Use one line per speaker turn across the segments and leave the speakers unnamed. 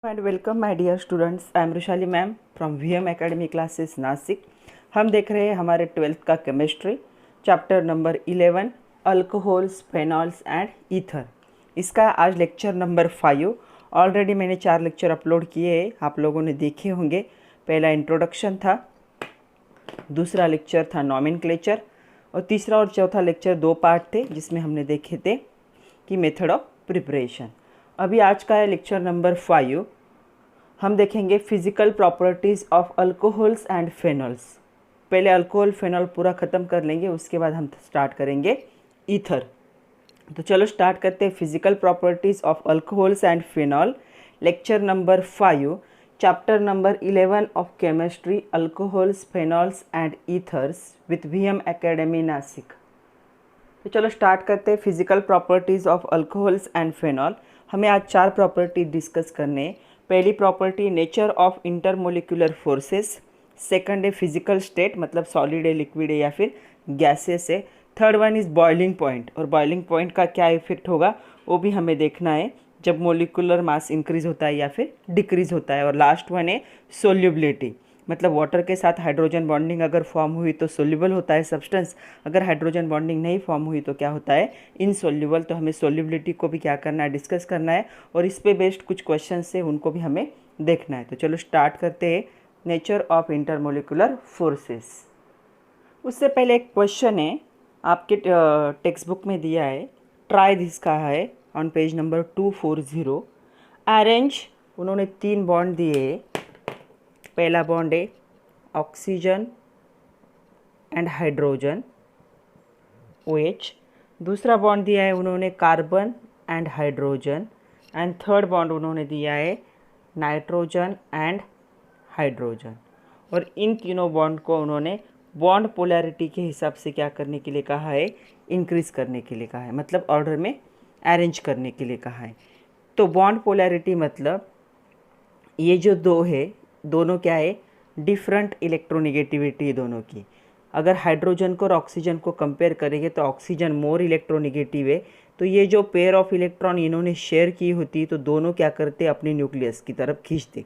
And welcome my dear students, I am Rushali ma'am from VM academy classes Nashik. हम देख रहे हैं हमारे 12th का chemistry chapter number 11 alcohols, phenols and ether. इसका आज लेक्चर नंबर 5। ऑलरेडी मैंने 4 लेक्चर अपलोड किए हैं, आप लोगों ने देखे होंगे। पहला इंट्रोडक्शन था, दूसरा लेक्चर था नॉमेनक्लेचर और तीसरा और चौथा लेक्चर 2 पार्ट थे जिसमें हमने देखे थे कि मेथड ऑफ प्रिपरेशन। अभी आज का है लेक्चर नंबर 5। हम देखेंगे physical properties of alcohols and phenols. पहले अल्कोहल फेनॉल पूरा ख़त्म कर लेंगे, उसके बाद हम स्टार्ट करेंगे ईथर। तो चलो स्टार्ट करते हैं physical properties of alcohols and phenol, lecture number 5, chapter number 11 of chemistry, alcohols, phenols and ethers with VM academy Nashik. तो चलो स्टार्ट करते हैं physical properties of alcohols and phenol. हमें आज 4 प्रॉपर्टी डिस्कस करने हैं। पहली property nature of intermolecular forces, second है फिजिकल स्टेट मतलब सॉलिड है, लिक्विड है या फिर गैसेस है। Third one is boiling point, और बॉइलिंग पॉइंट का क्या इफेक्ट होगा वो भी हमें देखना है जब मोलिकुलर मास इंक्रीज होता है या फिर डिक्रीज होता है। और लास्ट वन है सोल्यूबिलिटी, मतलब वाटर के साथ हाइड्रोजन बॉन्डिंग अगर फॉर्म हुई तो सोल्यूबल होता है सब्सटेंस, अगर हाइड्रोजन बॉन्डिंग नहीं फॉर्म हुई तो क्या होता है, इनसोल्यूबल। तो हमें सोल्यूबिलिटी को भी क्या करना है, डिस्कस करना है, और इस पे बेस्ड कुछ क्वेश्चन है उनको भी हमें देखना है। तो चलो स्टार्ट करते हैं नेचर ऑफ इंटरमोलिकुलर फोर्सेस। उससे पहले एक क्वेश्चन है आपके टेक्स्ट बुक में दिया है, ट्राई दिस का है ऑन पेज नंबर 240। अरेंज, उन्होंने 3 बॉन्ड दिए। पहला बॉन्ड है ऑक्सीजन एंड हाइड्रोजन OH, दूसरा बॉन्ड दिया है उन्होंने carbon and hydrogen, and third bond उन्होंने दिया है नाइट्रोजन एंड हाइड्रोजन। और इन तीनों बॉन्ड को उन्होंने बॉन्ड पोलैरिटी के हिसाब से क्या करने के लिए कहा है, इंक्रीज करने के लिए कहा है, मतलब ऑर्डर में अरेंज करने के लिए कहा है। तो बॉन्ड पोलैरिटी मतलब ये जो दो है, दोनों क्या है, डिफरेंट इलेक्ट्रोनिगेटिविटी दोनों की। अगर हाइड्रोजन को और ऑक्सीजन को कंपेयर करेंगे तो ऑक्सीजन मोर इलेक्ट्रोनिगेटिव है, तो ये जो पेयर ऑफ इलेक्ट्रॉन इन्होंने शेयर की होती तो दोनों क्या करते, अपने न्यूक्लियस की तरफ खींचते।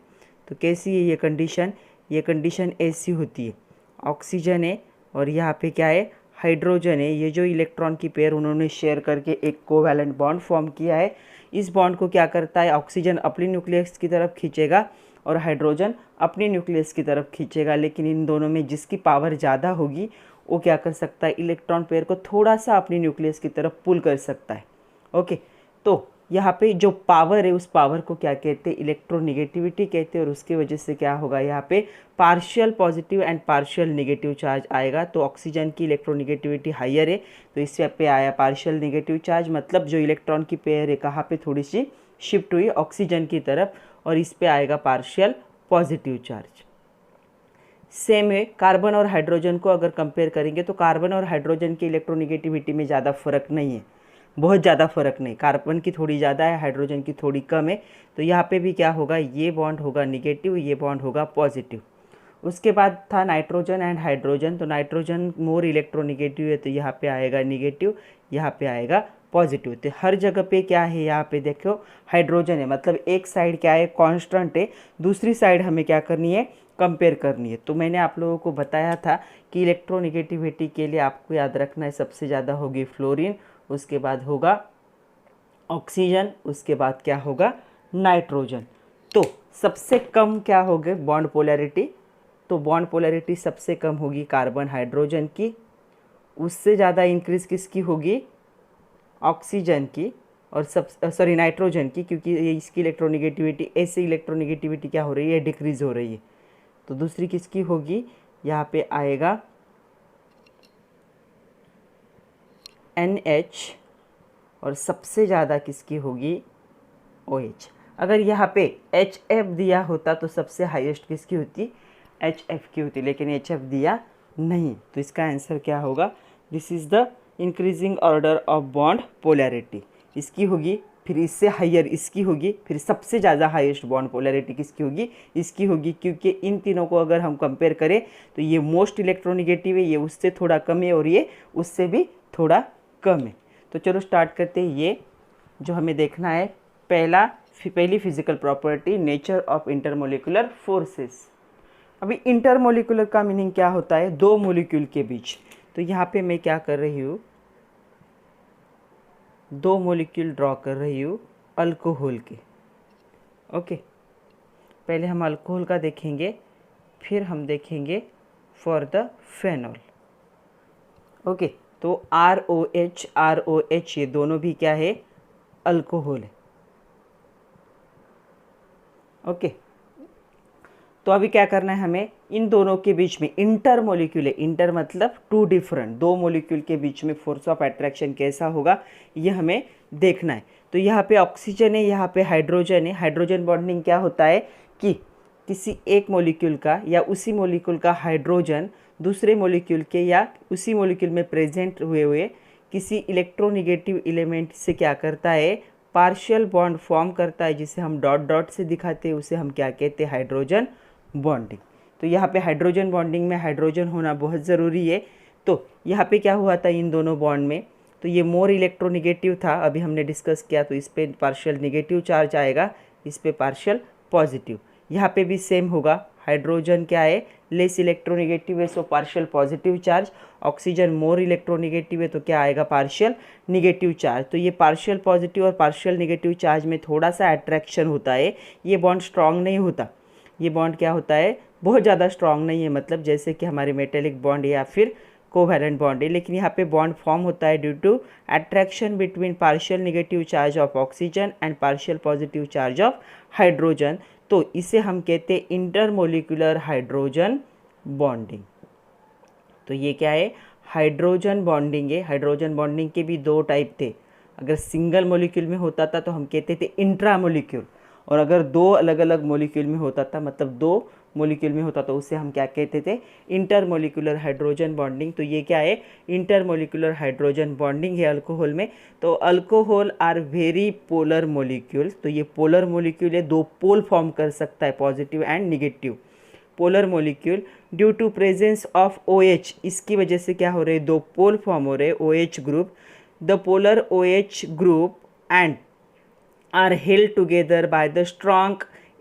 तो कैसी है ये कंडीशन, ये कंडीशन ऐसी होती है, ऑक्सीजन है और यहाँ पे क्या है, हाइड्रोजन है। ये जो इलेक्ट्रॉन की पेयर उन्होंने शेयर करके एक कोवैलेंट बॉन्ड फॉर्म किया है, इस बॉन्ड को क्या करता है, ऑक्सीजन अपनी न्यूक्लियस की तरफ खींचेगा और हाइड्रोजन अपनी न्यूक्लियस की तरफ खींचेगा। लेकिन इन दोनों में जिसकी पावर ज़्यादा होगी वो क्या कर सकता है, इलेक्ट्रॉन पेयर को थोड़ा सा अपनी न्यूक्लियस की तरफ पुल कर सकता है। ओके, तो यहाँ पे जो पावर है उस पावर को क्या कहते हैं, इलेक्ट्रोनिगेटिविटी कहते हैं। और उसकी वजह से क्या होगा, यहाँ पे partial positive and partial negative charge आएगा। तो ऑक्सीजन की इलेक्ट्रोनिगेटिविटी हायर है तो इस पे आया पार्शियल नेगेटिव चार्ज, मतलब जो इलेक्ट्रॉन की पेयर है कहाँ पे थोड़ी सी शिफ्ट हुई ऑक्सीजन की तरफ, और इस पे आएगा पार्शियल पॉजिटिव चार्ज। सेम है कार्बन और हाइड्रोजन को अगर कंपेयर करेंगे तो कार्बन और हाइड्रोजन की इलेक्ट्रोनिगेटिविटी में ज़्यादा फर्क नहीं है, बहुत ज़्यादा फर्क नहीं, कार्बन की थोड़ी ज़्यादा है, हाइड्रोजन की थोड़ी कम है। तो यहाँ पे भी क्या होगा, ये बॉन्ड होगा निगेटिव, ये बॉन्ड होगा पॉजिटिव। उसके बाद था नाइट्रोजन एंड हाइड्रोजन, तो नाइट्रोजन मोर इलेक्ट्रोनिगेटिव है तो यहाँ पे आएगा निगेटिव, यहाँ पे आएगा पॉजिटिव। तो हर जगह पे क्या है, यहाँ पे देखो हाइड्रोजन है, मतलब एक साइड क्या है, कांस्टेंट है, दूसरी साइड हमें क्या करनी है, कंपेयर करनी है। तो मैंने आप लोगों को बताया था कि इलेक्ट्रोनिगेटिविटी के लिए आपको याद रखना है, सबसे ज़्यादा होगी फ्लोरीन, उसके बाद होगा ऑक्सीजन, उसके बाद क्या होगा, नाइट्रोजन। तो सबसे कम क्या होगी बॉन्ड पोलैरिटी, तो बॉन्ड पोलैरिटी सबसे कम होगी कार्बन हाइड्रोजन की, उससे ज़्यादा इंक्रीज किसकी होगी, ऑक्सीजन की, और नाइट्रोजन की, क्योंकि इसकी इलेक्ट्रोनिगेटिविटी, ऐसे इलेक्ट्रोनिगेटिविटी क्या हो रही है, डिक्रीज हो रही है। तो दूसरी किसकी होगी, यहाँ पे आएगा NH, और सबसे ज़्यादा किसकी होगी, OH। अगर यहाँ पे HF दिया होता तो सबसे हाईएस्ट किसकी होती, HF की होती, लेकिन HF दिया नहीं, तो इसका आंसर क्या होगा, this is the increasing order of bond polarity. इसकी होगी, फिर इससे हायर इसकी होगी, फिर सबसे ज़्यादा हाईएस्ट बॉन्ड पोलैरिटी किसकी होगी, इसकी होगी, क्योंकि इन तीनों को अगर हम कंपेयर करें तो ये मोस्ट इलेक्ट्रोनिगेटिव है, ये उससे थोड़ा कम है और ये उससे भी थोड़ा कम है। तो चलो स्टार्ट करते हैं। ये जो हमें देखना है, पहला पहली physical property, nature of intermolecular forces. अभी इंटरमोलिकुलर का मीनिंग क्या होता है? दो मोलिक्यूल के बीच। तो यहाँ पे मैं क्या कर रही हूँ, दो मोलिक्यूल ड्रॉ कर रही हूँ अल्कोहल के। ओके, पहले हम अल्कोहल का देखेंगे, फिर हम देखेंगे फॉर द फेनॉल। ओके, तो ROH ये दोनों भी क्या है? अल्कोहल है। ओके, तो अभी क्या करना है हमें? इन दोनों के बीच में इंटरमोलिक्यूल है, इंटर मतलब टू डिफरेंट, दो मोलिक्यूल के बीच में फोर्स ऑफ अट्रैक्शन कैसा होगा ये हमें देखना है। तो यहाँ पे ऑक्सीजन है, यहाँ पे हाइड्रोजन है। हाइड्रोजन बॉन्डिंग क्या होता है कि किसी एक मोलिक्यूल का या उसी मोलिक्यूल का हाइड्रोजन दूसरे मोलिक्यूल के या उसी मोलिक्यूल में प्रेजेंट हुए हुए किसी इलेक्ट्रोनिगेटिव एलिमेंट से क्या करता है? पार्शियल बॉन्ड फॉर्म करता है, जिसे हम डॉट डॉट से दिखाते हैं, उसे हम क्या कहते हैं? Hydrogen bonding. तो यहाँ पे हाइड्रोजन बॉन्डिंग में हाइड्रोजन होना बहुत ज़रूरी है। तो यहाँ पे क्या हुआ था इन दोनों बॉन्ड में? तो ये मोर इलेक्ट्रोनिगेटिव था, अभी हमने डिस्कस किया। तो इस पर पार्शियल निगेटिव चार्ज आएगा, इस पर पार्शियल पॉजिटिव। यहाँ पे भी सेम होगा, हाइड्रोजन क्या है? लेस इलेक्ट्रोनिगेटिव है, so partial positive charge. Oxygen more electronegative है, तो क्या आएगा? Partial negative charge. तो ये पार्शियल पॉजिटिव और पार्शियल निगेटिव चार्ज में थोड़ा सा अट्रैक्शन होता है। ये बॉन्ड स्ट्रांग नहीं होता, ये बॉन्ड क्या होता है? बहुत ज़्यादा स्ट्रांग नहीं है, मतलब जैसे कि हमारे मेटेलिक बॉन्ड या फिर कोवैलेंट बॉन्ड है। लेकिन यहाँ पे बॉन्ड फॉर्म होता है due to attraction between partial negative charge of oxygen and partial positive charge of hydrogen. तो इसे हम कहते हैं इंटरमोलिकुलर हाइड्रोजन बॉन्डिंग। तो ये क्या है? हाइड्रोजन बॉन्डिंग है। हाइड्रोजन बॉन्डिंग के भी दो टाइप थे। अगर सिंगल मोलिक्यूल में होता था तो हम कहते थे इंट्रामोलिक्यूल, और अगर दो अलग अलग मोलिक्यूल में होता था, मतलब दो मोलिक्यूल में होता, तो उसे हम क्या कहते थे? Intermolecular hydrogen bonding. तो ये क्या है? इंटरमोलिकुलर हाइड्रोजन बॉन्डिंग है अल्कोहल में। तो alcohol are very polar molecules. तो ये पोलर मोलिक्यूल है, दो पोल फॉर्म कर सकता है, positive and negative polar molecule. Due to presence of OH, इसकी वजह से क्या हो रहे हैं? दो पोल फॉर्म हो रहे हैं, OH group. The polar OH group and are held together by the strong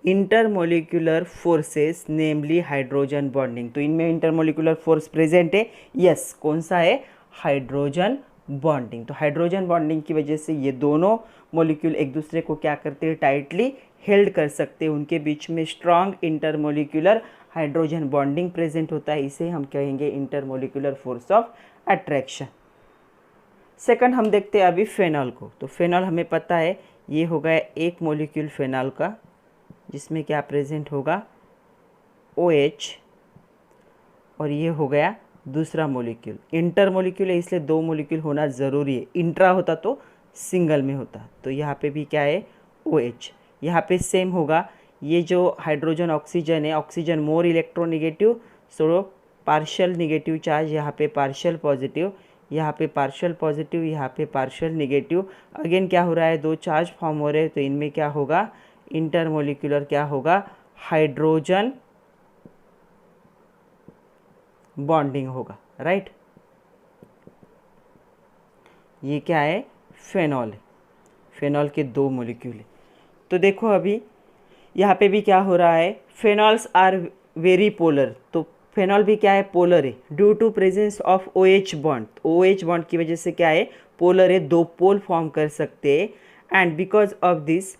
intermolecular forces, namely hydrogen bonding। तो इनमें इंटरमोलिकुलर फोर्स प्रेजेंट है, यस। कौन सा है? Hydrogen bonding. तो हाइड्रोजन बॉन्डिंग की वजह से ये दोनों मोलिक्यूल एक दूसरे को क्या करते हैं? टाइटली हेल्ड कर सकते हैं, उनके बीच में strong intermolecular hydrogen bonding present होता है। इसे हम कहेंगे intermolecular force of attraction. Second हम देखते हैं अभी फेनॉल को। तो फेनॉल हमें पता है, ये हो गया एक मोलिक्यूल फेनॉल का, जिसमें क्या प्रेजेंट होगा? OH, और ये हो गया दूसरा मोलिक्यूल। इंटर मोलिक्यूल है, इसलिए दो मोलिक्यूल होना ज़रूरी है। इंट्रा होता तो सिंगल में होता। तो यहाँ पे भी क्या है? OH। यहाँ पे सेम होगा, ये जो हाइड्रोजन ऑक्सीजन है, oxygen more electronegative, so partial negative charge, यहाँ पे पार्शियल पॉजिटिव, यहाँ पे पार्शियल पॉजिटिव, यहाँ पे पार्शियल निगेटिव। अगेन क्या हो रहा है? दो चार्ज फॉर्म हो रहे हैं, तो इनमें क्या होगा? इंटरमोलिकुलर क्या होगा? हाइड्रोजन बॉन्डिंग होगा, राइट। ये क्या है? फेनॉल है। फेनॉल के दो मोलिक्यूल है। तो देखो अभी यहाँ पे भी क्या हो रहा है? Phenols are very polar. तो फेनॉल भी क्या है? पोलर है। Due to presence of OH bond. OH bond की वजह से क्या है? पोलर है, दो पोल फॉर्म कर सकते हैं। And because of this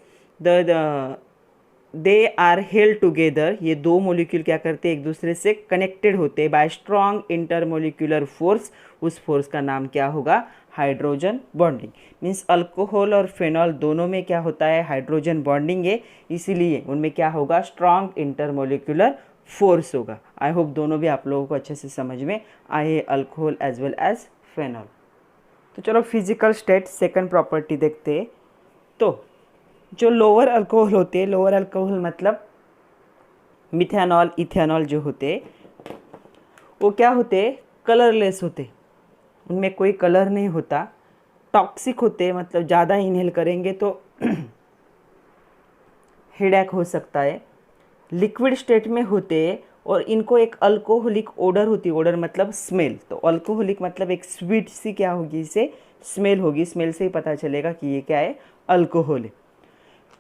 they are held together. ये दो मोलिक्यूल क्या करते हैं? एक दूसरे से कनेक्टेड होते हैं बाय स्ट्रॉन्ग इंटरमोलिकुलर फोर्स। उस फोर्स का नाम क्या होगा? Hydrogen bonding. मीन्स अल्कोहल और फेनॉल दोनों में क्या होता है? हाइड्रोजन बॉन्डिंग है, इसीलिए उनमें क्या होगा? स्ट्रॉन्ग इंटरमोलिकुलर फोर्स होगा। आई होप दोनों भी आप लोगों को अच्छे से समझ में आए, alcohol as well as phenol. तो चलो फिजिकल स्टेट सेकंड प्रॉपर्टी देखते हैं। तो जो लोअर अल्कोहल होते हैं, लोअर अल्कोहल मतलब मिथेनॉल, इथेनॉल जो होते वो क्या होते? कलरलेस होते, उनमें कोई कलर नहीं होता। टॉक्सिक होते, मतलब ज़्यादा इनहेल करेंगे तो हेडेक हो सकता है। लिक्विड स्टेट में होते और इनको एक अल्कोहलिक ओडर होती, ओडर मतलब स्मेल। तो अल्कोहलिक मतलब एक स्वीट सी क्या होगी? इसे स्मेल होगी, स्मेल से ही पता चलेगा कि ये क्या है? अल्कोहल है।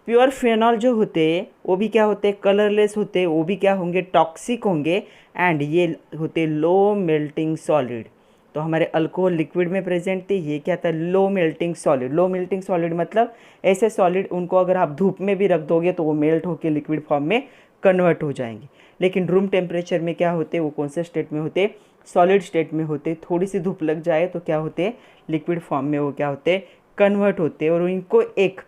प्योर फिनॉल जो होते हैं वो भी क्या होते हैं, कलरलेस होते हैं, वो भी क्या होंगे, टॉक्सिक होंगे, एंड ये होते लो मेल्टिंग सॉलिड। तो हमारे अल्कोहल लिक्विड में प्रेजेंट थे, ये क्या था, low melting solid. Low melting solid मतलब ऐसे सॉलिड उनको अगर आप धूप में भी रख दोगे तो वो मेल्ट होकर लिक्विड फॉर्म में कन्वर्ट हो जाएंगे। लेकिन रूम टेम्परेचर में क्या होते हैं, वो कौन से स्टेट में होते, सॉलिड स्टेट में होते। थोड़ी सी धूप लग जाए तो क्या होते हैं, लिक्विड फॉर्म में वो क्या होते हैं, कन्वर्ट होते हैं। और इनको एक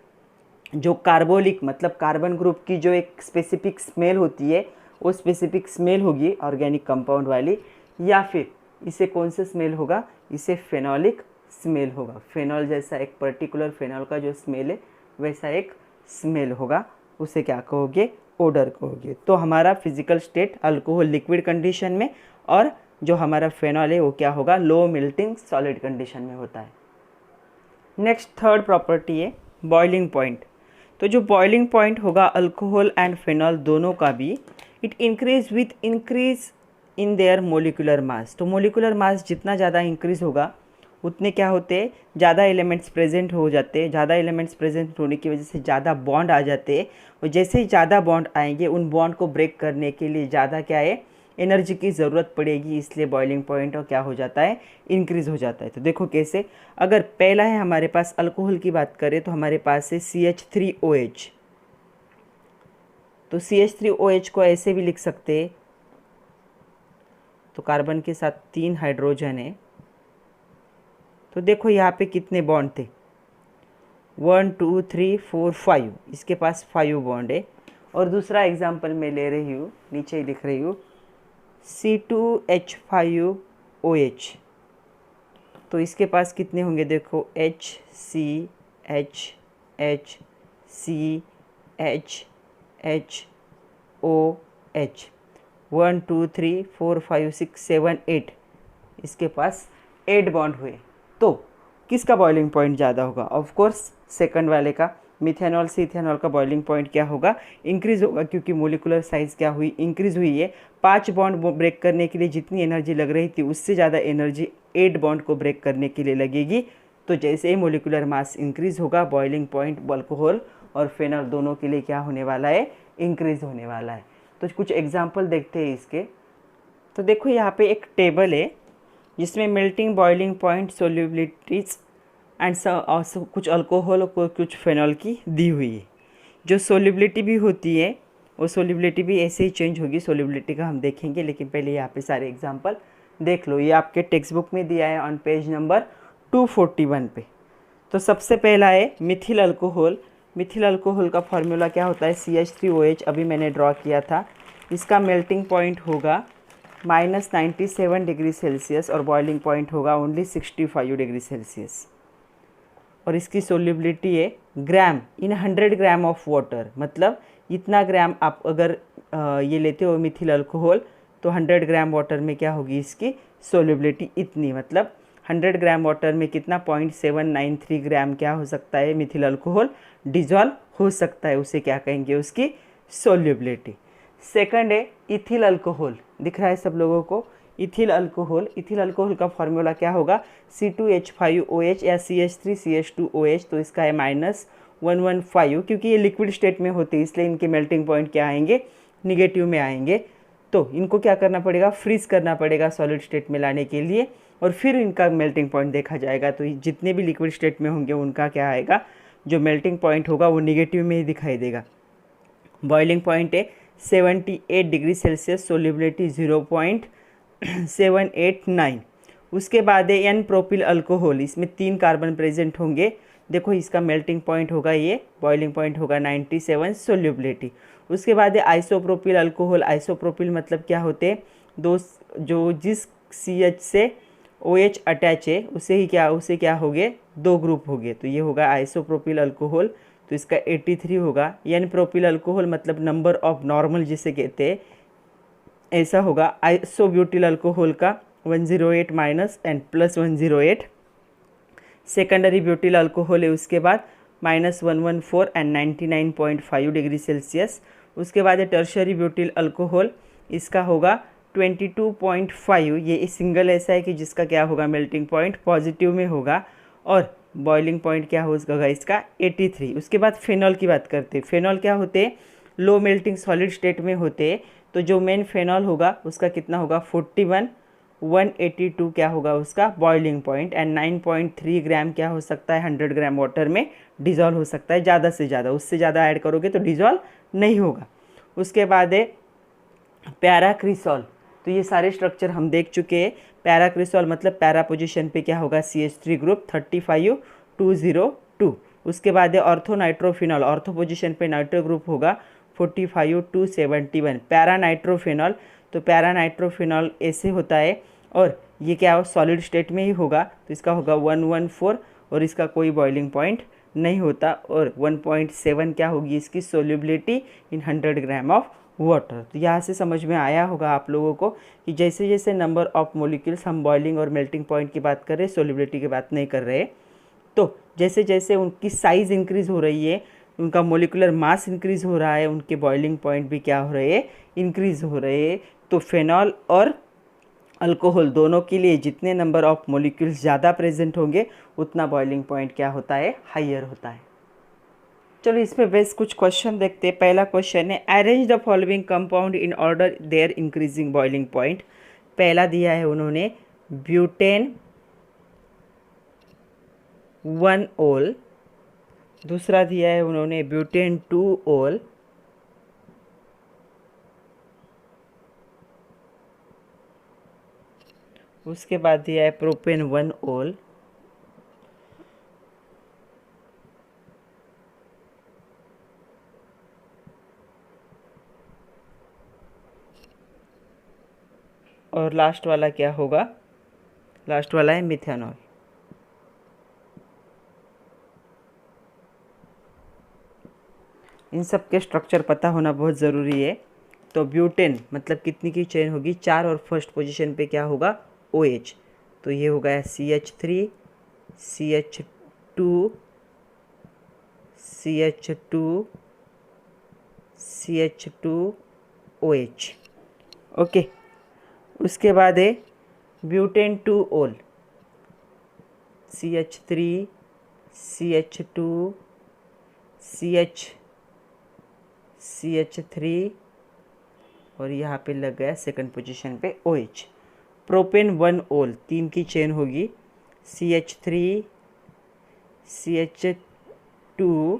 जो कार्बोलिक मतलब कार्बन ग्रुप की जो एक स्पेसिफिक स्मेल होती है, वो स्पेसिफिक स्मेल होगी ऑर्गेनिक कंपाउंड वाली, या फिर इसे कौन सा स्मेल होगा, इसे फेनोलिक स्मेल होगा। फेनॉल जैसा एक पर्टिकुलर फेनॉल का जो स्मेल है वैसा एक स्मेल होगा, उसे क्या कहोगे, ओडर कहोगे। तो हमारा physical state alcohol liquid condition में, और जो हमारा फेनॉल है वो क्या होगा, लो मेल्टिंग सॉलिड कंडीशन में होता है। नेक्स्ट थर्ड प्रॉपर्टी है बॉइलिंग पॉइंट। तो जो बॉइलिंग पॉइंट होगा अल्कोहल एंड फेनॉल दोनों का भी, it increase with increase in their molecular mass. तो मोलिकुलर मास जितना ज़्यादा इंक्रीज होगा उतने क्या होते हैं, ज़्यादा एलिमेंट्स प्रेजेंट हो जाते हैं। ज़्यादा एलिमेंट्स प्रेजेंट होने की वजह से ज़्यादा बॉन्ड आ जाते हैं, और जैसे ही ज़्यादा बॉन्ड आएंगे उन बॉन्ड को ब्रेक करने के लिए ज़्यादा क्या है, एनर्जी की ज़रूरत पड़ेगी, इसलिए बॉइलिंग पॉइंट और क्या हो जाता है, इंक्रीज़ हो जाता है। तो देखो कैसे, अगर पहला है हमारे पास अल्कोहल की बात करें तो हमारे पास है CH3OH। तो CH3OH को ऐसे भी लिख सकते हैं, तो कार्बन के साथ 3 हाइड्रोजन है। तो देखो यहाँ पे कितने बॉन्ड थे, 1 2 3 4 5, इसके पास 5 बॉन्ड है। और दूसरा एग्जाम्पल मैं ले रही हूँ, नीचे ही लिख रही हूँ, C2H5OH। तो इसके पास कितने होंगे, देखो HCHHCHOH, 1 2 3 4 5 6 7 8, इसके पास 8 बॉन्ड हुए। तो किसका बॉइलिंग पॉइंट ज़्यादा होगा, ऑफ कोर्स सेकंड वाले का। मिथेनॉल से इथेनॉल का बॉइलिंग पॉइंट क्या होगा, इंक्रीज होगा, क्योंकि मोलिकुलर साइज क्या हुई, इंक्रीज हुई है। 5 बॉन्ड ब्रेक करने के लिए जितनी एनर्जी लग रही थी उससे ज़्यादा एनर्जी 8 बॉन्ड को ब्रेक करने के लिए लगेगी। तो जैसे ही मोलिकुलर मास इंक्रीज होगा, बॉइलिंग पॉइंट अल्कोहल और फेनॉल दोनों के लिए क्या होने वाला है, इंक्रीज होने वाला है। तो कुछ एग्जाम्पल देखते हैं इसके। तो देखो यहाँ पे एक टेबल है जिसमें मेल्टिंग, बॉइलिंग पॉइंट, सोल्यूबिलिटीज एंड कुछ अल्कोहल और कुछ फेनॉल की दी हुई है। जो सोल्यूबिलिटी भी होती है वो सोल्यूबिलिटी भी ऐसे ही चेंज होगी, सोल्यूबिलिटी का हम देखेंगे, लेकिन पहले यहाँ पे सारे एग्जांपल देख लो। ये आपके टेक्स्ट बुक में दिया है ऑन पेज नंबर 241 पे। तो सबसे पहला है मिथिल अल्कोहल। मिथिल अल्कोहल का फॉर्मूला क्या होता है, CH3OH, अभी मैंने ड्रॉ किया था। इसका मेल्टिंग पॉइंट होगा -97 डिग्री सेल्सियस और बॉइलिंग पॉइंट होगा ओनली 65 डिग्री सेल्सियस। और इसकी सोल्यूबिलिटी है ग्राम इन 100 ग्राम ऑफ वाटर, मतलब इतना ग्राम आप अगर ये लेते हो मिथिल अल्कोहल तो 100 ग्राम वाटर में क्या होगी इसकी सोल्यूबिलिटी इतनी, मतलब 100 ग्राम वाटर में कितना 0.793 ग्राम क्या हो सकता है, मिथिल अल्कोहल डिजॉल्व हो सकता है। उसे क्या कहेंगे, उसकी सोल्यूबिलिटी। सेकंड है इथिल अल्कोहल, दिख रहा है सब लोगों को, इथिल अल्कोहल। इथिल अल्कोहल का फॉर्मूला क्या होगा, C2H5OH या CH3CH2OH। तो इसका है -115, क्योंकि ये लिक्विड स्टेट में होते हैं इसलिए इनके मेल्टिंग पॉइंट क्या आएंगे, निगेटिव में आएंगे। तो इनको क्या करना पड़ेगा, फ्रीज करना पड़ेगा सॉलिड स्टेट में लाने के लिए, और फिर इनका मेल्टिंग पॉइंट देखा जाएगा। तो जितने भी लिक्विड स्टेट में होंगे उनका क्या आएगा, जो मेल्टिंग पॉइंट होगा वो निगेटिव में ही दिखाई देगा। बॉइलिंग पॉइंट है 78 डिग्री सेल्सियस, सोल्यूबिलिटी 0.789। उसके बाद है एन प्रोपिल अल्कोहल, इसमें 3 कार्बन प्रेजेंट होंगे। देखो इसका मेल्टिंग पॉइंट होगा ये, बॉइलिंग पॉइंट होगा 97, सोल्यूबिलिटी। उसके बाद है आइसोप्रोपिल अल्कोहल। आइसोप्रोपिल मतलब क्या होते हैं, दो जो जिस CH से OH अटैच है उसे क्या हो गए, 2 ग्रुप हो गए, तो ये होगा आइसोप्रोपिल अल्कोहल। तो इसका 83 होगा। एन प्रोपिल अल्कोहल मतलब नंबर ऑफ नॉर्मल जिसे कहते हैं, ऐसा होगा। आइसोब्यूटिल अल्कोहल का 108 minus and plus 108। Secondary butyl alcohol है उसके बाद -114 एंड 99.5 डिग्री सेल्सियस। उसके बाद है टर्शरी ब्यूटिल अल्कोहल, इसका होगा 22.5। ये सिंगल ऐसा है कि जिसका क्या होगा, मेल्टिंग पॉइंट पॉजिटिव में होगा। और बॉइलिंग पॉइंट क्या होगा इसका 83। उसके बाद फेनॉल की बात करते हैं। फेनॉल क्या होते हैं, लो मेल्टिंग सॉलिड स्टेट में होते हैं। तो जो मेन फेनॉल होगा उसका कितना होगा 41, 182 क्या होगा उसका बॉइलिंग पॉइंट, एंड 9.3 ग्राम क्या हो सकता है 100 ग्राम वाटर में डिज़ोल्व हो सकता है ज़्यादा से ज़्यादा। उससे ज़्यादा ऐड करोगे तो डिज़ोल्व नहीं होगा। उसके बाद है पैराक्रिसॉल। तो ये सारे स्ट्रक्चर हम देख चुके हैं। पैराक्रिसॉल मतलब पैरा पोजीशन पे क्या होगा CH3 ग्रुप 35202। उसके बाद है ऑर्थोनाइट्रोफिनॉल। ऑर्थो पोजीशन पे नाइट्रो ग्रुप होगा 45271। पैरा नाइट्रोफिनॉल, तो पैरा नाइट्रोफिनॉल ऐसे होता है और ये क्या हो सॉलिड स्टेट में ही होगा, तो इसका होगा 114 और इसका कोई बॉइलिंग पॉइंट नहीं होता। और 1.7 क्या होगी इसकी solubility in 100 gram of water. तो यहाँ से समझ में आया होगा आप लोगों को कि जैसे जैसे नंबर ऑफ मोलिक्यूल्स, हम बॉइलिंग और मेल्टिंग पॉइंट की बात कर रहे हैं, सोल्युबिलिटी की बात नहीं कर रहे। तो जैसे जैसे उनकी साइज़ इंक्रीज़ हो रही है, उनका मोलिकुलर मास इंक्रीज़ हो रहा है, उनके बॉइलिंग पॉइंट भी क्या हो रहे हैं इंक्रीज़ हो रहे हैं। तो फेनॉल और अल्कोहल दोनों के लिए जितने नंबर ऑफ मोलिक्यूल्स ज़्यादा प्रेजेंट होंगे उतना बॉइलिंग पॉइंट क्या होता है हाइयर होता है। चलो इसमें बेस कुछ क्वेश्चन देखते हैं। पहला क्वेश्चन है arrange the following compound in order their increasing boiling point. पहला दिया है उन्होंने ब्यूटेन 1 ओल, दूसरा दिया है उन्होंने ब्यूटेन 2 ओल, उसके बाद दिया है प्रोपेन 1 ओल, और लास्ट वाला क्या होगा, लास्ट वाला है मिथेनॉल। इन सब के स्ट्रक्चर पता होना बहुत ज़रूरी है। तो ब्यूटेन मतलब कितनी की चेन होगी 4 और फर्स्ट पोजीशन पे क्या होगा OH। तो ये हो गया CH3 CH2 CH2 CH2 OH। Okay, उसके बाद है ब्यूटेन 2 ओल CH3 CH2 CH3 और यहाँ पे लग गया सेकंड पोजीशन पे OH। प्रोपेन 1 ओल 3 की चेन होगी CH3 CH2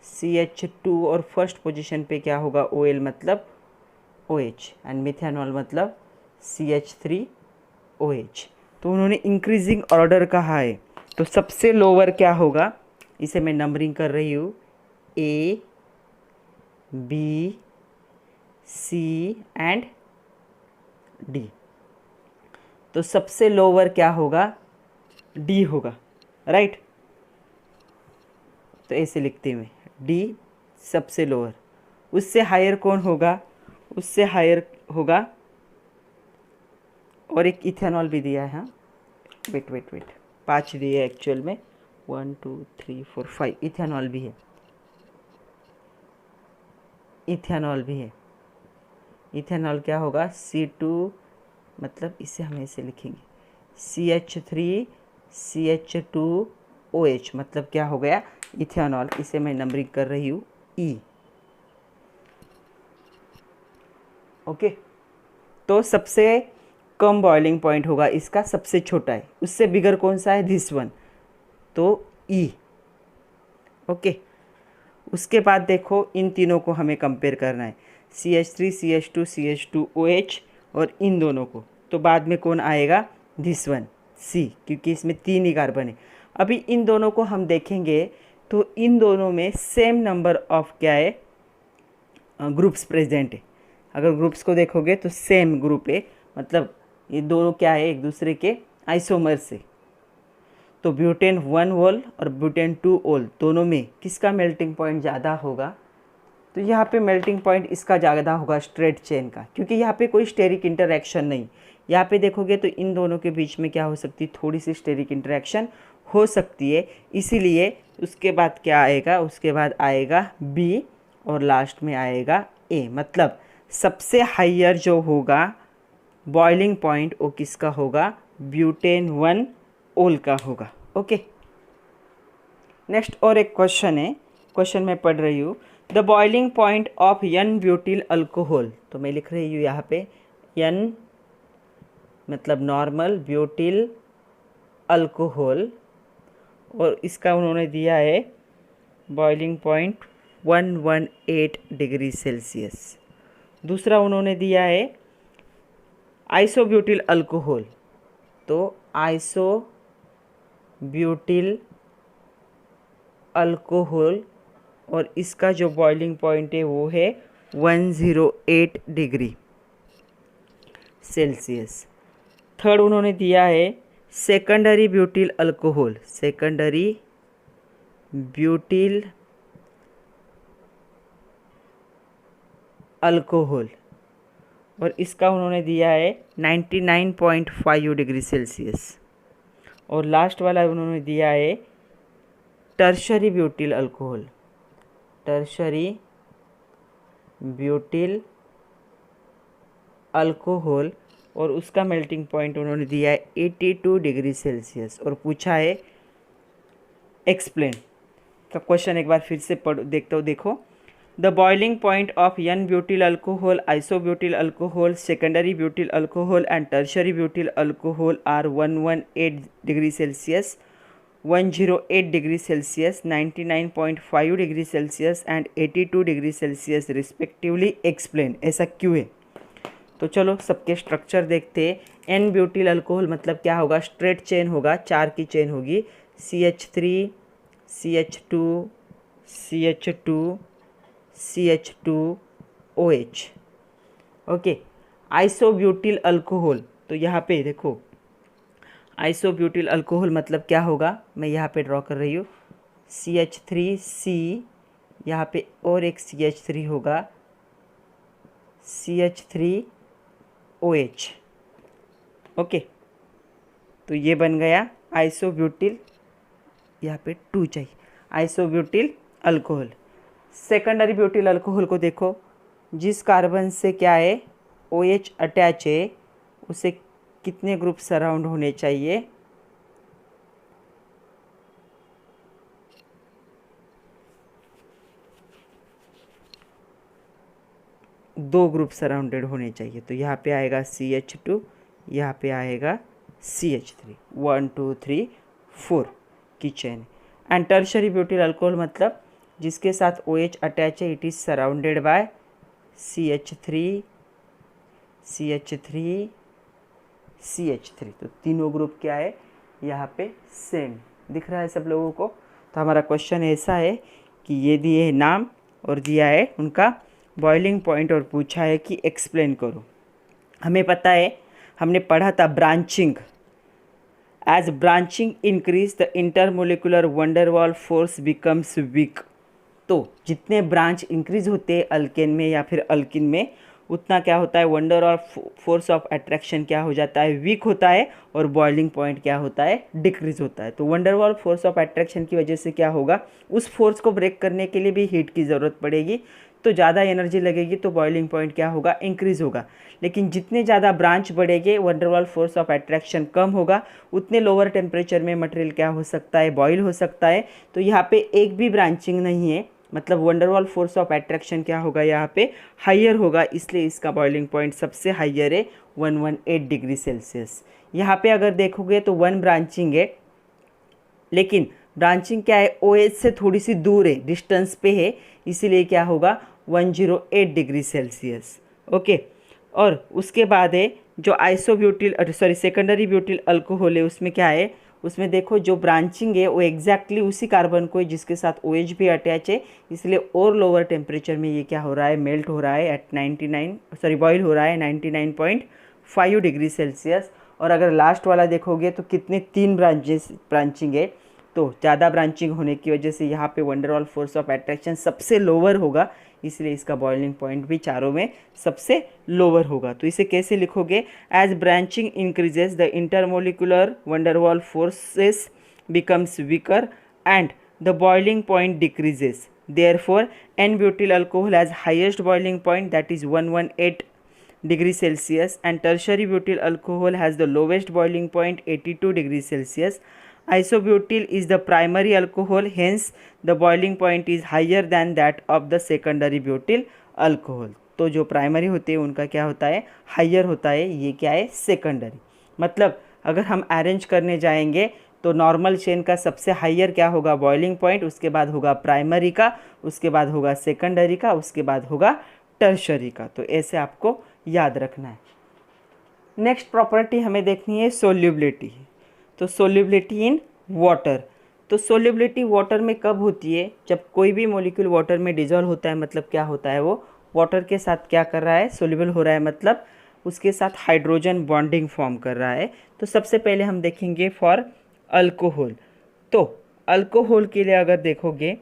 CH2 और फर्स्ट पोजीशन पे क्या होगा OL मतलब OH, एंड मिथेनॉल मतलब CH3OH। तो उन्होंने इंक्रीजिंग ऑर्डर कहा है, तो सबसे लोअर क्या होगा, इसे मैं नंबरिंग कर रही हूँ A B C and D। तो सबसे लोअर क्या होगा D होगा, राइट। तो ऐसे लिखते हुए D सबसे लोअर। उससे हायर कौन होगा, उससे हायर होगा, और एक इथेनॉल भी दिया है। हाँ वेट 5 दिए है एक्चुअल में, 1 2 3 4 5 इथेनॉल भी है, इथेनॉल भी है। इथेनॉल क्या होगा C2 मतलब इसे हम ऐसे लिखेंगे CH3 CH2OH मतलब क्या हो गया इथेनॉल। इसे मैं नंबरिंग कर रही हूँ E। ओके, तो सबसे कम बॉइलिंग पॉइंट होगा इसका, सबसे छोटा है, उससे बिगर कौन सा है दिस वन, तो E। ओके, उसके बाद देखो इन तीनों को हमें कंपेयर करना है CH3 CH2 CH2OH और इन दोनों को। तो बाद में कौन आएगा दिस वन C, क्योंकि इसमें 3 ही कार्बन है। अभी इन दोनों को हम देखेंगे तो इन दोनों में सेम नंबर ऑफ क्या है ग्रुप्स प्रेजेंट है। अगर ग्रुप्स को देखोगे तो सेम ग्रुप है, मतलब ये दोनों क्या है एक दूसरे के आइसोमर से। तो ब्यूटेन 1 ओल और ब्यूटेन 2 ओल दोनों में किसका मेल्टिंग पॉइंट ज़्यादा होगा, तो यहाँ पे मेल्टिंग पॉइंट इसका ज़्यादा होगा स्ट्रेट चेन का, क्योंकि यहाँ पे कोई स्टेरिक इंटरैक्शन नहीं। यहाँ पे देखोगे तो इन दोनों के बीच में क्या हो सकती है, थोड़ी सी स्टेरिक इंटरैक्शन हो सकती है, इसीलिए उसके बाद क्या आएगा, उसके बाद आएगा B और लास्ट में आएगा A। मतलब सबसे हाइयर जो होगा बॉइलिंग पॉइंट वो किसका होगा, ब्यूटेन 1 ओल का होगा। ओके, नेक्स्ट और एक क्वेश्चन है, क्वेश्चन मैं पढ़ रही हूँ, the boiling point of N butyl alcohol. तो मैं लिख रही हूँ यहाँ पे एन मतलब नॉर्मल ब्यूटिल अल्कोहल, और इसका उन्होंने दिया है बॉइलिंग पॉइंट 118 डिग्री सेल्सियस। दूसरा उन्होंने दिया है आइसोब्यूटिल अल्कोहल, तो आइसोब्यूटिल अल्कोहल और इसका जो बॉइलिंग पॉइंट है वो है 108 डिग्री सेल्सियस। थर्ड उन्होंने दिया है secondary butyl alcohol, secondary butyl alcohol, और इसका उन्होंने दिया है 99.5 डिग्री सेल्सियस। और लास्ट वाला उन्होंने दिया है tertiary butyl alcohol, tertiary butyl alcohol, और उसका मेल्टिंग पॉइंट उन्होंने दिया है 82 डिग्री सेल्सियस। और पूछा है एक्सप्लेन का क्वेश्चन एक बार फिर से देखता हूँ। देखो, the boiling point of N butyl alcohol, isobutyl alcohol, secondary butyl alcohol and tertiary butyl alcohol are 118 degree Celsius, 108 degree Celsius, 99.5 degree Celsius and 82 degree Celsius respectively. Explain, ऐसा क्यों है? तो चलो सबके स्ट्रक्चर देखते हैं। एन ब्यूटिल अल्कोहल मतलब क्या होगा? स्ट्रेट चेन होगा, 4 की चेन होगी, CH3 CH2 CH2 CH2OH। Okay, isobutyl alcohol, तो यहाँ पे देखो आइसोब्यूटिल अल्कोहल मतलब क्या होगा, मैं यहाँ पे ड्रॉ कर रही हूँ, CH3C, यहाँ पे और एक CH3 होगा, CH3OH। ओके, तो ये बन गया आइसोब्यूटिल, यहाँ पे 2 चाहिए, isobutyl alcohol. Secondary butyl alcohol को देखो, जिस कार्बन से क्या है OH अटैच है उसे कितने ग्रुप सराउंड होने चाहिए? दो ग्रुप सराउंडेड होने चाहिए। तो यहाँ पे आएगा CH2, यहाँ पे आएगा CH3, 1 2 3 4 की chain. And tertiary butyl alcohol मतलब जिसके साथ OH अटैच है, it is surrounded by CH3 CH3 CH3। तो तीनों ग्रुप क्या है यहाँ पे सेम दिख रहा है सब लोगों को। तो हमारा क्वेश्चन ऐसा है कि ये दिए है नाम और दिया है उनका बॉइलिंग पॉइंट और पूछा है कि एक्सप्लेन करो। हमें पता है, हमने पढ़ा था branching, as branching increase the intermolecular van der Waals force becomes weak. तो जितने ब्रांच इंक्रीज होते हैं अल्केन में या फिर अल्किन में, उतना क्या होता है, वंडरवॉल फोर्स ऑफ अट्रैक्शन क्या हो जाता है, वीक होता है, और बॉइलिंग पॉइंट क्या होता है, डिक्रीज होता है। तो वंडरवॉल फोर्स ऑफ अट्रैक्शन की वजह से क्या होगा, उस फोर्स को ब्रेक करने के लिए भी हीट की ज़रूरत पड़ेगी, तो ज़्यादा एनर्जी लगेगी, तो बॉइलिंग पॉइंट क्या होगा, इंक्रीज होगा। लेकिन जितने ज़्यादा ब्रांच बढ़ेंगे, वंडरवॉल फोर्स ऑफ अट्रैक्शन कम होगा, उतने लोअर टेम्परेचर में मटेरियल क्या हो सकता है, बॉयल हो सकता है। तो यहाँ पे एक भी ब्रांचिंग नहीं है, मतलब वंडरवॉल फोर्स ऑफ अट्रैक्शन क्या होगा, यहाँ पे हाइयर होगा, इसलिए इसका बॉइलिंग पॉइंट सबसे हाइयर है 118 डिग्री सेल्सियस। यहाँ पे अगर देखोगे तो 1 ब्रांचिंग है, लेकिन ब्रांचिंग क्या है, OH से थोड़ी सी दूर है, डिस्टेंस पे है, इसीलिए क्या होगा 108 डिग्री सेल्सियस। ओके, और उसके बाद है जो आइसोब्यूटिल सेकेंडरी ब्यूटिल अल्कोहल है, उसमें क्या है, उसमें देखो जो ब्रांचिंग है वो एग्जैक्टली उसी कार्बन को है जिसके साथ OH भी अटैच है, इसलिए और लोअर टेम्परेचर में ये क्या हो रहा है, मेल्ट हो रहा है एट बॉयल हो रहा है 99.5 डिग्री सेल्सियस। और अगर लास्ट वाला देखोगे तो कितने 3 ब्रांचिंग है, तो ज़्यादा ब्रांचिंग होने की वजह से यहाँ पे वंडरवॉल फोर्स ऑफ अट्रैक्शन सबसे लोअर होगा, इसलिए इसका बॉइलिंग पॉइंट भी चारों में सबसे लोअर होगा। तो इसे कैसे लिखोगे, as branching increases the intermolecular van der Waals forces becomes weaker and the boiling point decreases, therefore N butyl alcohol has highest boiling point that is 118 degree Celsius and tertiary butyl alcohol has the lowest boiling point 82 degree Celsius. Isobutyl is the primary alcohol, hence the boiling point is higher than that of the secondary butyl alcohol. तो जो primary होते हैं उनका क्या होता है, higher होता है, ये क्या है, सेकेंडरी. मतलब अगर हम अरेंज करने जाएंगे तो नॉर्मल चेन का सबसे हाइयर क्या होगा, बॉइलिंग पॉइंट, उसके बाद होगा प्राइमरी का, उसके बाद होगा सेकेंडरी का, उसके बाद होगा टर्शरी का. तो ऐसे आपको याद रखना है. नेक्स्ट प्रॉपर्टी हमें देखनी है सोल्यूबिलिटी. तो सोल्यूबिलिटी इन वाटर. तो सोल्यूबिलिटी वाटर में कब होती है, जब कोई भी मॉलिक्यूल वाटर में डिजॉल्व होता है. मतलब क्या होता है, वो वाटर के साथ क्या कर रहा है, सोल्यूबल हो रहा है, मतलब उसके साथ हाइड्रोजन बॉन्डिंग फॉर्म कर रहा है. तो सबसे पहले हम देखेंगे फॉर अल्कोहल. तो अल्कोहल के लिए अगर देखोगे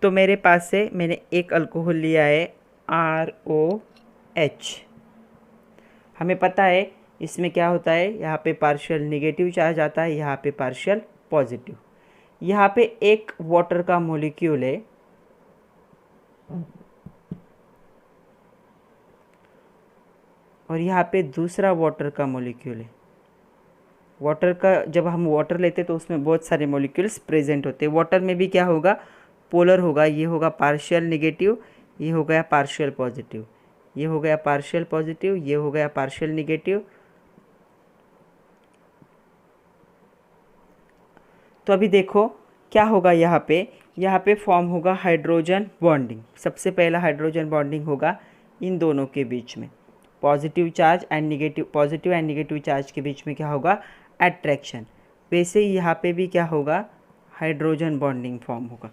तो मेरे पास से मैंने एक अल्कोहल लिया है ROH. हमें पता है इसमें क्या होता है, यहाँ पे पार्शियल निगेटिव चार्ज आता है, यहाँ पे पार्शियल पॉजिटिव. यहाँ पे एक वाटर का मॉलिक्यूल है और यहाँ पे दूसरा वाटर का मॉलिक्यूल है. वाटर का जब हम वाटर लेते हैं तो उसमें बहुत सारे मॉलिक्यूल्स प्रेजेंट होते हैं. वाटर में भी क्या होगा, पोलर होगा. ये होगा पार्शियल निगेटिव, ये हो गया पार्शियल पॉजिटिव, ये हो गया पार्शियल पॉजिटिव, ये हो गया पार्शियल निगेटिव. तो अभी देखो क्या होगा, यहाँ पे फॉर्म होगा हाइड्रोजन बॉन्डिंग. सबसे पहला हाइड्रोजन बॉन्डिंग होगा इन दोनों के बीच में. Positive charge and negative, positive and negative charge के बीच में क्या होगा, अट्रैक्शन. वैसे ही यहाँ पे भी क्या होगा, हाइड्रोजन बॉन्डिंग फॉर्म होगा.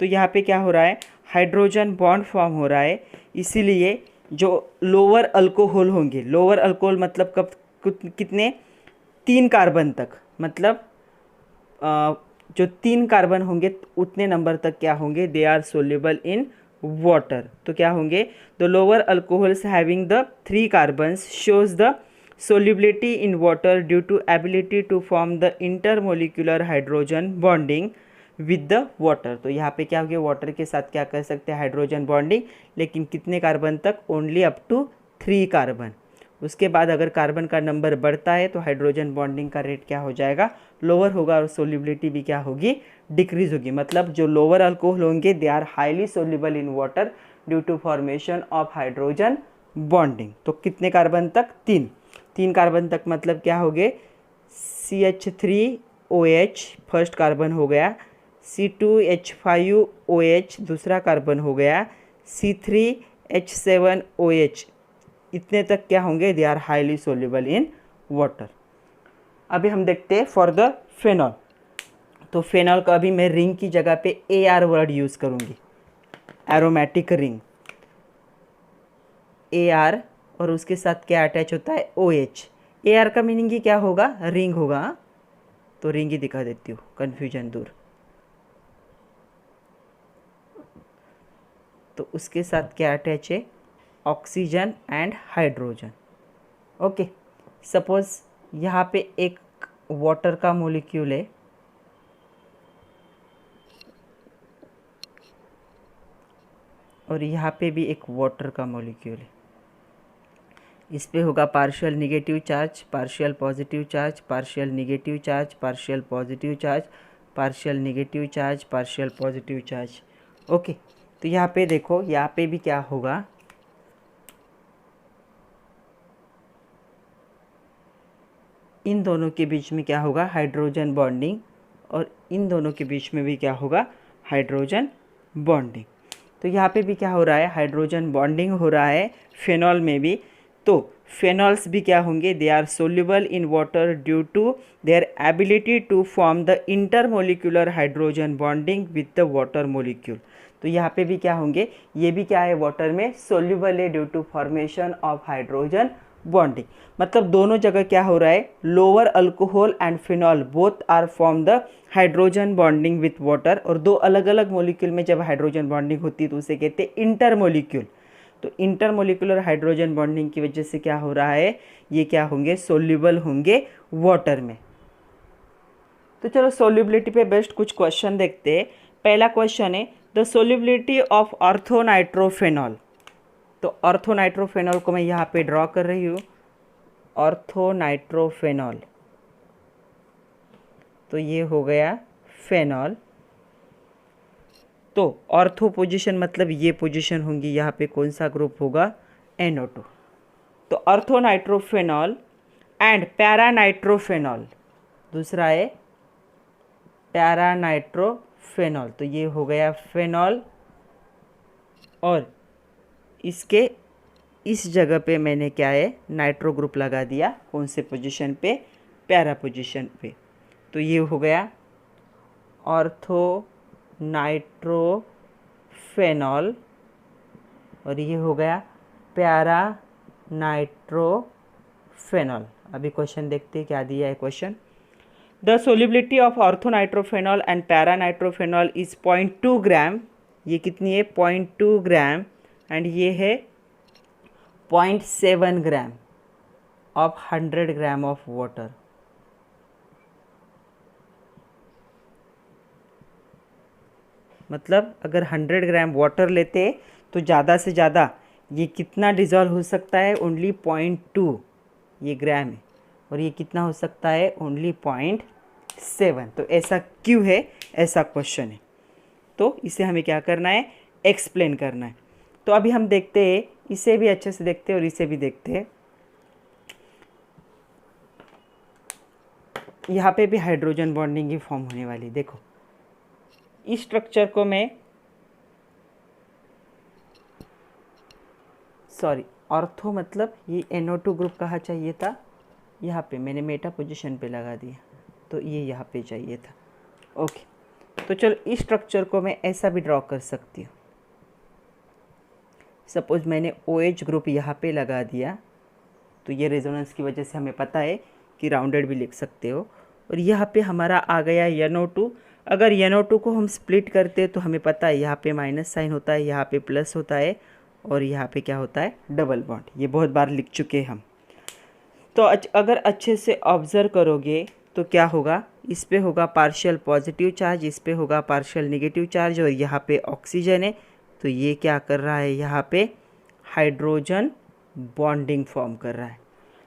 तो यहाँ पे क्या हो रहा है, हाइड्रोजन बॉन्ड फॉर्म हो रहा है. इसीलिए जो लोअर अल्कोहल होंगे, लोअर अल्कोहल मतलब कब, कितने, 3 कार्बन तक, मतलब जो 3 कार्बन होंगे उतने नंबर तक क्या होंगे, they are soluble in water. तो क्या होंगे, the lower alcohols having the 3 carbons shows the solubility in water due to ability to form the intermolecular hydrogen bonding with the water. तो यहाँ पे क्या हो गया, वाटर के साथ क्या कर सकते हैं, हाइड्रोजन बॉन्डिंग, लेकिन कितने कार्बन तक, ओनली अप टू 3 कार्बन. उसके बाद अगर कार्बन का नंबर बढ़ता है तो हाइड्रोजन बॉन्डिंग का रेट क्या हो जाएगा, लोअर होगा, और सोल्यूबिलिटी भी क्या होगी, डिक्रीज होगी. मतलब जो लोअर अल्कोहल होंगे they are highly soluble in water due to formation of hydrogen bonding. तो कितने कार्बन तक, 3 कार्बन तक. मतलब क्या हो गए, CH3OH फर्स्ट कार्बन हो गया, C2H5OH दूसरा कार्बन हो गया, C3H7OH, इतने तक क्या होंगे, they are highly soluble in water. अभी हम देखते हैं फॉर द फेनॉल. तो फेनॉल का अभी मैं रिंग की जगह पे AR वर्ड यूज़ करूँगी, एरोमेटिक रिंग, AR, और उसके साथ क्या अटैच होता है, OH. AR का मीनिंग ही क्या होगा, रिंग होगा. तो रिंग ही दिखा देती हूँ, कन्फ्यूजन दूर. तो उसके साथ क्या अटैच है, oxygen and hydrogen. Okay, suppose यहाँ पे एक वाटर का मॉलिक्यूल है और यहाँ पे भी एक वाटर का मॉलिक्यूल है. इस पे होगा partial negative charge, partial positive charge, partial negative charge, partial positive charge, partial negative charge, partial positive charge. Okay, तो यहाँ पे देखो, यहाँ पे भी क्या होगा, इन दोनों के बीच में क्या होगा, हाइड्रोजन बॉन्डिंग, और इन दोनों के बीच में भी क्या होगा, हाइड्रोजन बॉन्डिंग. तो यहाँ पे भी क्या हो रहा है, हाइड्रोजन बॉन्डिंग हो रहा है फेनॉल में भी. तो फेनॉल्स भी क्या होंगे, they are soluble in water due to their ability to form the intermolecular hydrogen bonding with the water molecule. तो यहाँ पे भी क्या होंगे, ये भी क्या है, वाटर में सोल्यूबल है due to formation of hydrogen bonding. मतलब दोनों जगह क्या हो रहा है, lower alcohol and phenol both are form the hydrogen bonding with water. और दो अलग अलग मोलिक्यूल में जब हाइड्रोजन बॉन्डिंग होती है तो उसे कहते हैं इंटरमोलिक्यूल. तो इंटरमोलिकुलर हाइड्रोजन बॉन्डिंग की वजह से क्या हो रहा है, ये क्या होंगे, सोल्यूबल होंगे वाटर में. तो चलो सोल्यूबिलिटी पे बेस्ट कुछ क्वेश्चन देखते हैं. पहला क्वेश्चन है, द सोल्यूबिलिटी ऑफ ऑर्थोनाइट्रोफेनॉल. तो ऑर्थोनाइट्रोफेनॉल को मैं यहाँ पे ड्रॉ कर रही हूँ. ऑर्थोनाइट्रोफेनॉल तो ये हो गया फेनॉल। तो ऑर्थो पोजीशन मतलब ये पोजीशन होंगी, यहाँ पे कौन सा ग्रुप होगा, NO2। तो ऑर्थो नाइट्रोफेनॉल एंड पैरा नाइट्रोफेनॉल, दूसरा है पैरा नाइट्रोफेनॉल, तो ये हो गया फेनॉल। और इसके इस जगह पे मैंने क्या है, नाइट्रो ग्रुप लगा दिया, कौन से पोजीशन पे, पैरा पोजीशन पे। तो ये हो गया ऑर्थो नाइट्रोफेनॉल और ये हो गया पैरा नाइट्रोफेनॉल। अभी क्वेश्चन देखते हैं क्या दिया है question. The solubility of ortho nitrophenol and para nitrophenol is 0.2 gram. ये कितनी है, 0.2 ग्राम, एंड ये है 0.7 gram of 100 gram of water. मतलब अगर 100 ग्राम वाटर लेते तो ज़्यादा से ज़्यादा ये कितना डिज़ोल्व हो सकता है, ओनली 0.2 ये ग्राम है, और ये कितना हो सकता है, ओनली 0.7। तो ऐसा क्यों है, ऐसा क्वेश्चन है। तो इसे हमें क्या करना है, एक्सप्लेन करना है। तो अभी हम देखते हैं, इसे भी अच्छे से देखते हैं और इसे भी देखते हैं। यहाँ पे भी हाइड्रोजन बॉन्डिंग ही फॉर्म होने वाली। देखो इस स्ट्रक्चर को मैं, सॉरी ऑर्थो मतलब ये NO2 ग्रुप कहाँ चाहिए था, यहाँ पे मैंने मेटा पोजीशन पे लगा दिया, तो ये यहाँ पे चाहिए था। ओके, तो चलो इस स्ट्रक्चर को मैं ऐसा भी ड्रॉ कर सकती हूँ। सपोज मैंने OH ग्रुप यहाँ पे लगा दिया, तो ये रेजोनेंस की वजह से हमें पता है कि राउंडेड भी लिख सकते हो। और यहाँ पे हमारा आ गया NO2। अगर NO2 को हम स्प्लिट करते हैं तो हमें पता है यहाँ पे माइनस साइन होता है, यहाँ पे प्लस होता है, और यहाँ पे क्या होता है, डबल बॉन्ड। ये बहुत बार लिख चुके हैं हम। तो अगर अच्छे से ऑब्जर्व करोगे तो क्या होगा, इस पे होगा पार्शियल पॉजिटिव चार्ज, इस पे होगा पार्शियल नेगेटिव चार्ज, और यहाँ पे ऑक्सीजन है। तो ये क्या कर रहा है, यहाँ पे हाइड्रोजन बॉन्डिंग फॉर्म कर रहा है।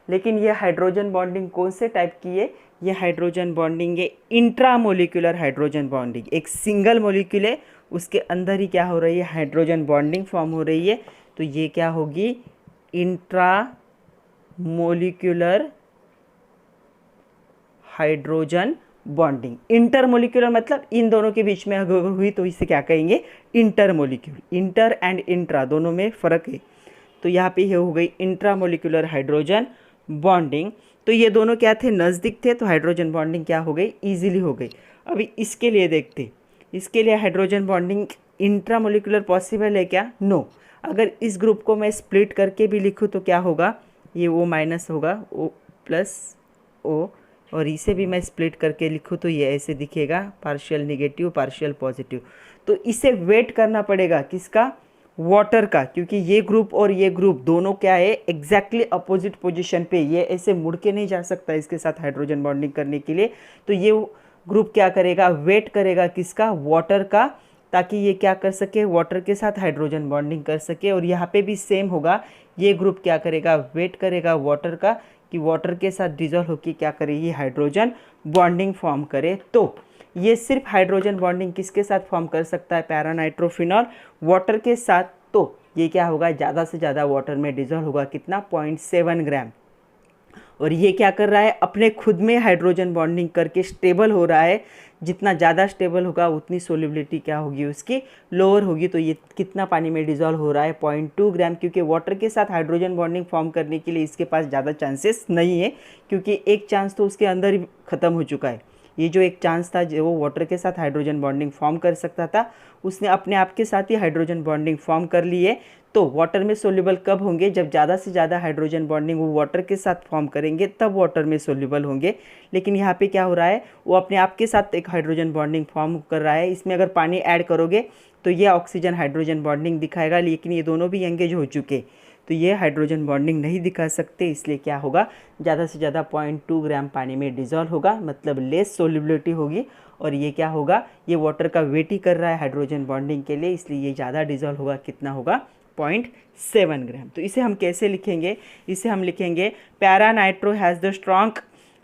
लेकिन ये हाइड्रोजन बॉन्डिंग कौन से टाइप की है, ये हाइड्रोजन बॉन्डिंग है इंट्रामोलिकुलर हाइड्रोजन बॉन्डिंग। एक सिंगल मोलिक्यूल है, उसके अंदर ही क्या हो रही है, हाइड्रोजन बॉन्डिंग फॉर्म हो रही है। तो ये क्या होगी, इंट्रामोलिकुलर हाइड्रोजन बॉन्डिंग। इंटरमोलिकुलर मतलब इन दोनों के बीच में अगर हुई तो इसे क्या कहेंगे, इंटरमोलिक्यूल। इंटर एंड इंट्रा दोनों में फ़र्क है। तो यहाँ पे ये हो गई इंट्रामोलिकुलर हाइड्रोजन बॉन्डिंग। तो ये दोनों क्या थे, नज़दीक थे, तो हाइड्रोजन बॉन्डिंग क्या हो गई, ईजिली हो गई। अभी इसके लिए देखते, इसके लिए हाइड्रोजन बॉन्डिंग इंट्रामोलिकुलर पॉसिबल है क्या, नो। अगर इस ग्रुप को मैं स्प्लिट करके भी लिखूँ तो क्या होगा, ये O माइनस होगा, O प्लस O, और इसे भी मैं स्प्लिट करके लिखूँ तो ये ऐसे दिखेगा, पार्शियल नेगेटिव पार्शियल पॉजिटिव। तो इसे वेट करना पड़ेगा किसका, वाटर का, क्योंकि ये ग्रुप और ये ग्रुप दोनों क्या है, एग्जैक्टली अपोजिट पोजीशन पे। ये ऐसे मुड़ के नहीं जा सकता इसके साथ हाइड्रोजन बॉन्डिंग करने के लिए। तो ये ग्रुप क्या करेगा, वेट करेगा किसका, वाटर का, ताकि ये क्या कर सके, वाटर के साथ हाइड्रोजन बॉन्डिंग कर सके। और यहाँ पे भी सेम होगा, ये ग्रुप क्या करेगा, वेट करेगा वाटर का, कि वाटर के साथ डिजोल्व होकर क्या करेगी, हाइड्रोजन बॉन्डिंग फॉर्म करे। तो ये सिर्फ हाइड्रोजन बॉन्डिंग किसके साथ फॉर्म कर सकता है, पैरा नाइट्रोफिनॉल, वाटर के साथ। तो ये क्या होगा, ज़्यादा से ज़्यादा वाटर में डिजोल्व होगा, कितना, 0.7 ग्राम। और ये क्या कर रहा है, अपने खुद में हाइड्रोजन बॉन्डिंग करके स्टेबल हो रहा है। जितना ज़्यादा स्टेबल होगा उतनी सोलिबिलिटी क्या होगी, उसकी लोअर होगी। तो ये कितना पानी में डिजोल्व हो रहा है, 0.2 ग्राम, क्योंकि वाटर के साथ हाइड्रोजन बॉन्डिंग फॉर्म करने के लिए इसके पास ज़्यादा चांसेस नहीं है, क्योंकि एक चांस तो उसके अंदर ही ख़त्म हो चुका है। ये जो एक चांस था जो वो वाटर के साथ हाइड्रोजन बॉन्डिंग फॉर्म कर सकता था, उसने अपने आप के साथ ही हाइड्रोजन बॉन्डिंग फॉर्म कर ली है। तो वाटर में सोल्यूबल कब होंगे, जब ज़्यादा से ज़्यादा हाइड्रोजन बॉन्डिंग वो वाटर के साथ फॉर्म करेंगे, तब वाटर में सोल्यूबल होंगे। लेकिन यहाँ पे क्या हो रहा है, वो अपने आप के साथ एक हाइड्रोजन बॉन्डिंग फॉर्म कर रहा है। इसमें अगर पानी ऐड करोगे तो ये ऑक्सीजन हाइड्रोजन बॉन्डिंग दिखाएगा, लेकिन ये दोनों भी एंगेज हो चुके, तो ये हाइड्रोजन बॉन्डिंग नहीं दिखा सकते। इसलिए क्या होगा, ज़्यादा से ज़्यादा 0.2 ग्राम पानी में डिजोल्व होगा, मतलब लेस सोल्युबिलिटी होगी। और ये क्या होगा, ये वाटर का वेट ही कर रहा है हाइड्रोजन बॉन्डिंग के लिए, इसलिए ये ज़्यादा डिजोल्व होगा, कितना होगा, 0.7 ग्राम। तो इसे हम कैसे लिखेंगे, इसे हम लिखेंगे para nitro has the strong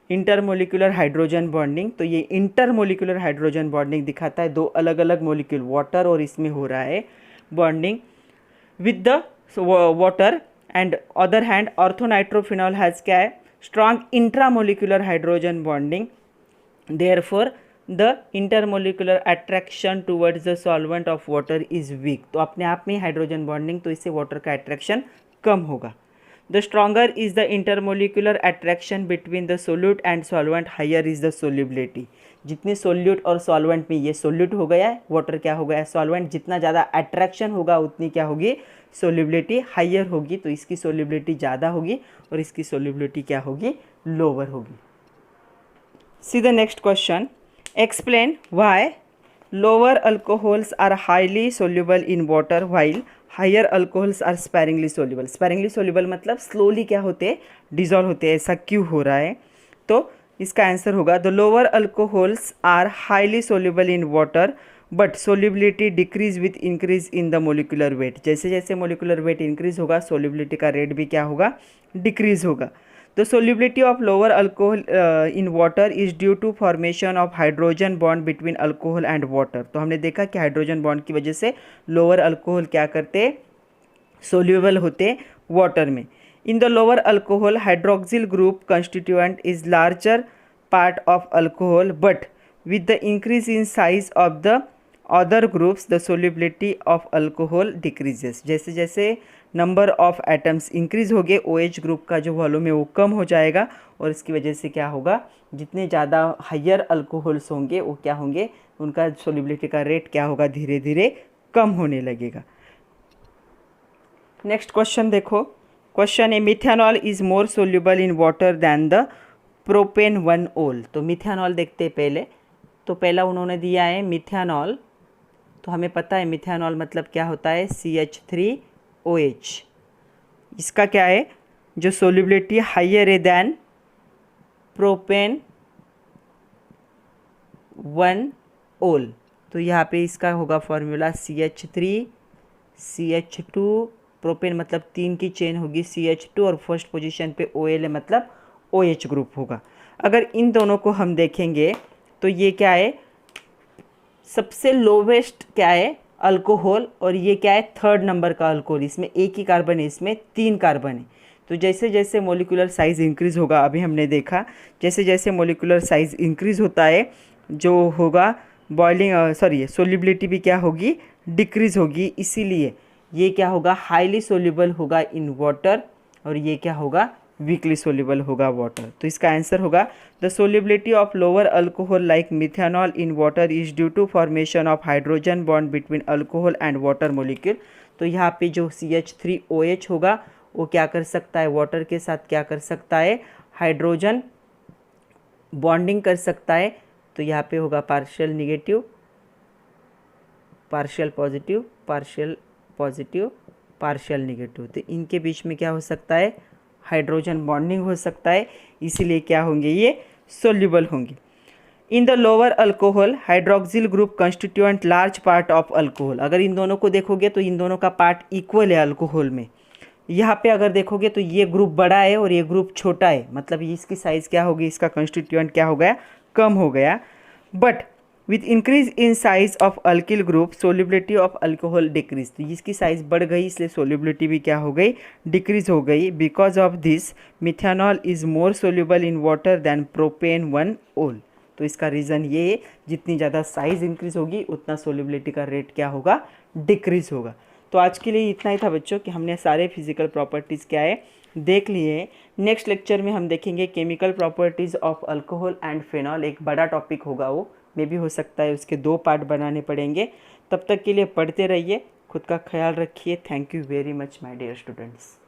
intermolecular hydrogen bonding, तो ये इंटरमोलिकुलर हाइड्रोजन बॉन्डिंग दिखाता है, दो अलग अलग मोलिक्यूल वाटर और इसमें हो रहा है bonding with the water. And other hand orthonitrophenol has क्या है, strong intramolecular hydrogen bonding, therefore the intermolecular attraction towards the solvent of water is weak. तो अपने आप में हाइड्रोजन बॉन्डिंग, तो इससे वाटर का अट्रैक्शन कम होगा। The stronger is the intermolecular attraction between the solute and solvent, higher is the solubility. जितने सोल्यूट और सॉल्वेंट में, ये सोल्यूट हो गया है, वाटर क्या हो गया है सॉल्वेंट, जितना ज़्यादा अट्रैक्शन होगा उतनी क्या होगी, सोल्युबिलिटी हायर होगी। तो इसकी सोल्युबिलिटी ज़्यादा होगी और इसकी सोल्युबिलिटी क्या होगी, लोअर होगी। See the next question, explain why lower alcohols are highly soluble in water while higher alcohols are sparingly soluble. Sparingly soluble मतलब स्लोली क्या होते हैं, डिजॉल्व होते हैं, ऐसा क्यों हो रहा है। तो इसका आंसर होगा the lower alcohols are highly soluble in water but solubility decrease with increase in the molecular weight. जैसे जैसे मोलिकुलर वेट इंक्रीज होगा सोल्यूबिलिटी का रेट भी क्या होगा, डिक्रीज होगा। The solubility of lower alcohol in water is due to formation of hydrogen bond between alcohol and water. तो हमने देखा कि हाइड्रोजन बॉन्ड की वजह से लोअर अल्कोहल क्या करते, सोल्यूबल होते वाटर में। In the lower alcohol hydroxyl group constituent is larger part of alcohol but with the increase in size of the other groups the solubility of alcohol decreases। जैसे जैसे number of atoms increase हो गए OH group का जो volume है वो कम हो जाएगा और इसकी वजह से क्या होगा, जितने ज़्यादा हायर अल्कोहल्स होंगे वो क्या होंगे, उनका सोल्यूबिलिटी का रेट क्या होगा, धीरे धीरे कम होने लगेगा। नेक्स्ट क्वेश्चन देखो, क्वेश्चन है methanol is more soluble in water than the propane 1-ol। तो मिथेनॉल देखते हैं पहले, तो पहला उन्होंने दिया है मिथेनॉल, तो हमें पता है मिथेनॉल मतलब क्या होता है, CH3OH। इसका क्या है, जो सोल्यूबिलिटी हायर है दैन प्रोपेन 1-ol। तो यहाँ पे इसका होगा फॉर्मूला CH3CH2, प्रोपेन मतलब 3 की चेन होगी CH2 और फर्स्ट पोजीशन पे OL है मतलब OH ग्रुप होगा। अगर इन दोनों को हम देखेंगे तो ये क्या है, सबसे लोवेस्ट क्या है अल्कोहल और ये क्या है थर्ड नंबर का अल्कोहल। इसमें एक ही कार्बन है, इसमें 3 कार्बन है। तो जैसे जैसे मोलिकुलर साइज़ इंक्रीज़ होगा, अभी हमने देखा जैसे जैसे मोलिकुलर साइज़ इंक्रीज़ होता है जो होगा बॉइलिंग सोल्यूबिलिटी भी क्या होगी, डिक्रीज़ होगी। इसीलिए ये क्या होगा, हाईली सोल्यूबल होगा इन वाटर और ये क्या होगा, वीकली सोल्यूबल होगा वाटर। तो इसका आंसर होगा the solubility of lower alcohol like methanol in water is due to formation of hydrogen bond between alcohol and water molecule. तो यहाँ पे जो CH3OH होगा वो क्या कर सकता है, वाटर के साथ क्या कर सकता है, हाइड्रोजन बॉन्डिंग कर सकता है। तो यहाँ पे होगा partial negative, partial positive, partial positive, partial negative. तो इनके बीच में क्या हो सकता है, हाइड्रोजन बॉन्डिंग हो सकता है, इसीलिए क्या होंगे, ये सोल्यूबल होंगे। In the lower alcohol hydroxyl group constituent large part of alcohol. अगर इन दोनों को देखोगे तो इन दोनों का पार्ट इक्वल है अल्कोहल में। यहाँ पे अगर देखोगे तो ये ग्रुप बड़ा है और ये ग्रुप छोटा है, मतलब इसकी साइज़ क्या होगी, इसका कंस्टिट्यूएंट क्या हो गया, कम हो गया। But with increase in size of alkyl group solubility of alcohol decrease. तो इसकी साइज़ बढ़ गई इसलिए सोल्यूबिलिटी भी क्या हो गई, डिक्रीज हो गई। Because of this methanol is more soluble in water than propane 1-ol। तो इसका रीज़न ये है, जितनी ज़्यादा साइज़ इंक्रीज होगी उतना सोल्यूबिलिटी का रेट क्या होगा, डिक्रीज होगा। तो आज के लिए इतना ही था बच्चों कि हमने सारे फिजिकल प्रॉपर्टीज़ क्या है देख लिए हैं। नेक्स्ट लेक्चर में हम देखेंगे chemical properties of alcohol and phenol. एक बड़ा टॉपिक होगा, वो में भी हो सकता है उसके 2 पार्ट बनाने पड़ेंगे। तब तक के लिए पढ़ते रहिए, खुद का ख्याल रखिए। Thank you very much my dear students.